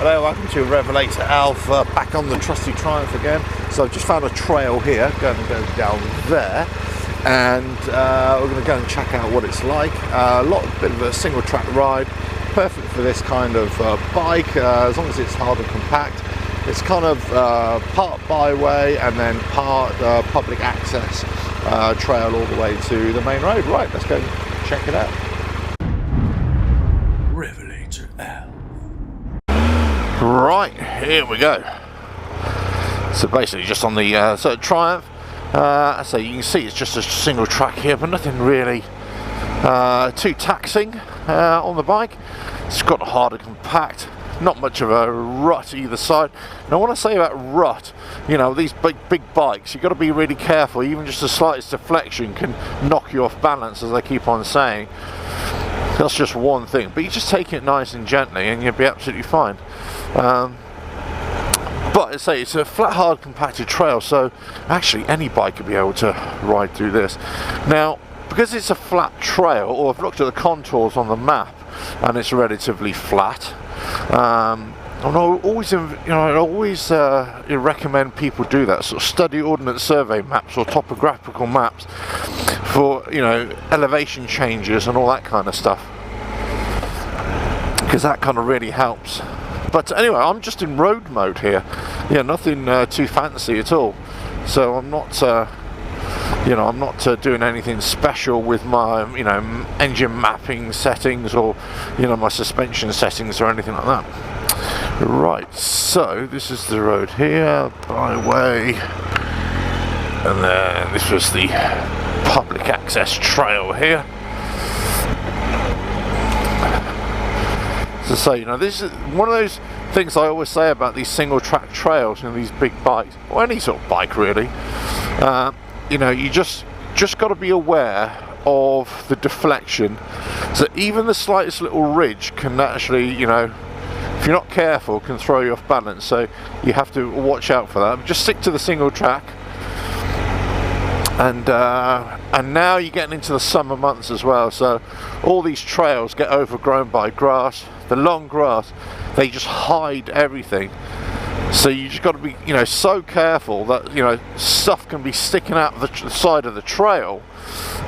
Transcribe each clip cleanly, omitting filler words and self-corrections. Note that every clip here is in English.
Hello, welcome to RevelatorAlf, back on the trusty Triumph again. So I've just found a trail here, going to go down there, and we're going to go and check out what it's like. Bit of a single track ride, perfect for this kind of bike, as long as it's hard and compact. It's kind of part byway and then part public access trail all the way to the main road. Right, let's go and check it out. RevelatorAlf. Right, here we go. So basically just on the Triumph, so you can see it's just a single track here, but nothing really too taxing on the bike. It's got a harder compact, not much of a rut either side. Now what I say about rut, you know, these big bikes, you've got to be really careful. Even just the slightest deflection can knock you off balance, as I keep on saying. That's just one thing, but you just take it nice and gently and you'll be absolutely fine. But I say it's a flat, hard, compacted trail, so actually any bike could be able to ride through this. Now, because it's a flat trail, or I've looked at the contours on the map, and it's relatively flat. And I always recommend people do that, sort of study ordnance survey maps or topographical maps for, you know, elevation changes and all that kind of stuff, because that kind of really helps. But anyway, I'm just in road mode here. Yeah, nothing too fancy at all. So I'm not, I'm not doing anything special with my, engine mapping settings or, my suspension settings or anything like that. Right, so this is the road here, byway, and then this was the public access trail here. To say, this is one of those things I always say about these single track trails and these big bikes, or any sort of bike really. You just got to be aware of the deflection. So even the slightest little ridge can actually, if you're not careful, can throw you off balance. So you have to watch out for that. Just stick to the single track. And now you're getting into the summer months as well, so all these trails get overgrown by grass. The long grass, they just hide everything. So you just got to be, so careful that, stuff can be sticking out of the side of the trail,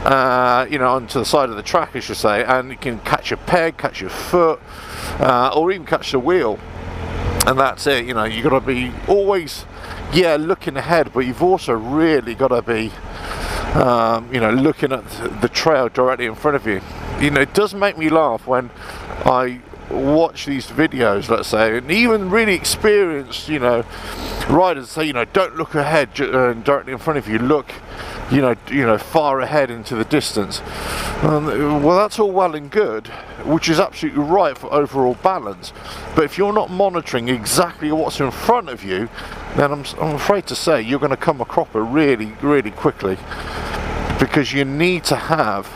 onto the side of the track, I should say, and it can catch your peg, catch your foot, or even catch the wheel. And that's it, you've got to be always, looking ahead, but you've also really got to be, looking at the trail directly in front of you. It does make me laugh when I watch these videos, let's say, and even really experienced, riders say, don't look ahead directly in front of you, look, far ahead into the distance. Well, that's all well and good, which is absolutely right for overall balance, but if you're not monitoring exactly what's in front of you, then I'm afraid to say you're going to come a cropper really, really quickly, because you need to have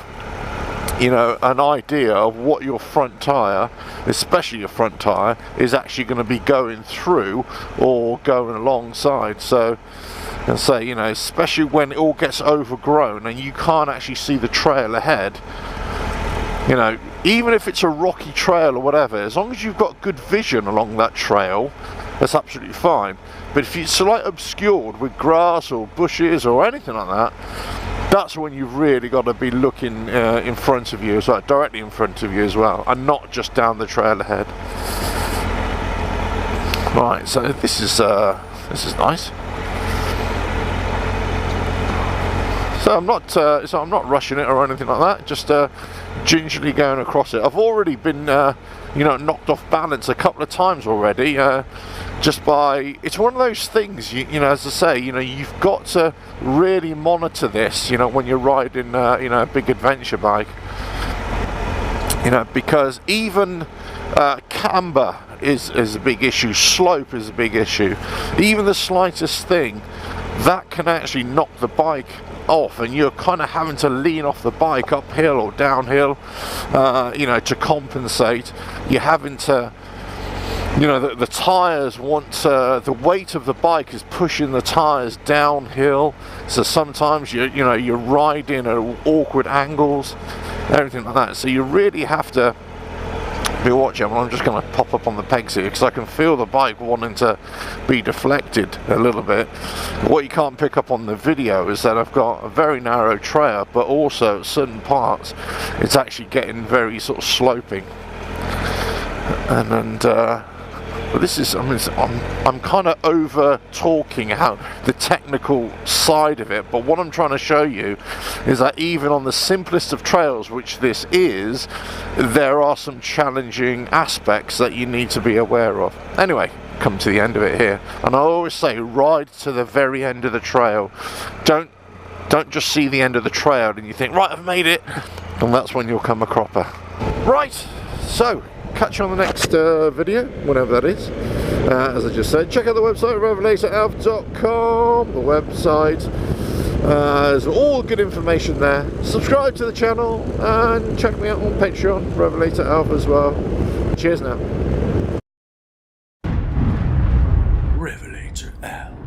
an idea of what your front tyre, especially your front tyre, is actually going to be going through or going alongside. So, and say, especially when it all gets overgrown and you can't actually see the trail ahead, even if it's a rocky trail or whatever, as long as you've got good vision along that trail, that's absolutely fine. But if it's like obscured with grass or bushes or anything like that, that's when you've really got to be looking in front of you as well, directly in front of you as well, and not just down the trail ahead. Right, so this is nice. So I'm not rushing it or anything like that. Just gingerly going across it. I've already been knocked off balance a couple of times already. Just by, it's one of those things, as I say, you've got to really monitor this, when you're riding, a big adventure bike, because even camber is a big issue, slope is a big issue, even the slightest thing, that can actually knock the bike off, and you're kind of having to lean off the bike uphill or downhill, to compensate. You're having to, the tyres want the weight of the bike is pushing the tyres downhill, so sometimes you're riding at awkward angles, everything like that. So you really have to you're watching, I'm just going to pop up on the pegs here because I can feel the bike wanting to be deflected a little bit. What you can't pick up on the video is that I've got a very narrow trail, but also at certain parts it's actually getting very sort of sloping. But this is, I mean, I'm kind of over talking out the technical side of it, but what I'm trying to show you is that even on the simplest of trails, which this is, there are some challenging aspects that you need to be aware of. Anyway, come to the end of it here, and I always say ride to the very end of the trail. Don't just see the end of the trail and you think, right, I've made it, and that's when you'll come a cropper. Right, so catch you on the next video, whenever that is. As I just said, check out the website, RevelatorAlf.com. The website there's all good information there. Subscribe to the channel and check me out on Patreon, RevelatorAlf as well. Cheers now. RevelatorAlf.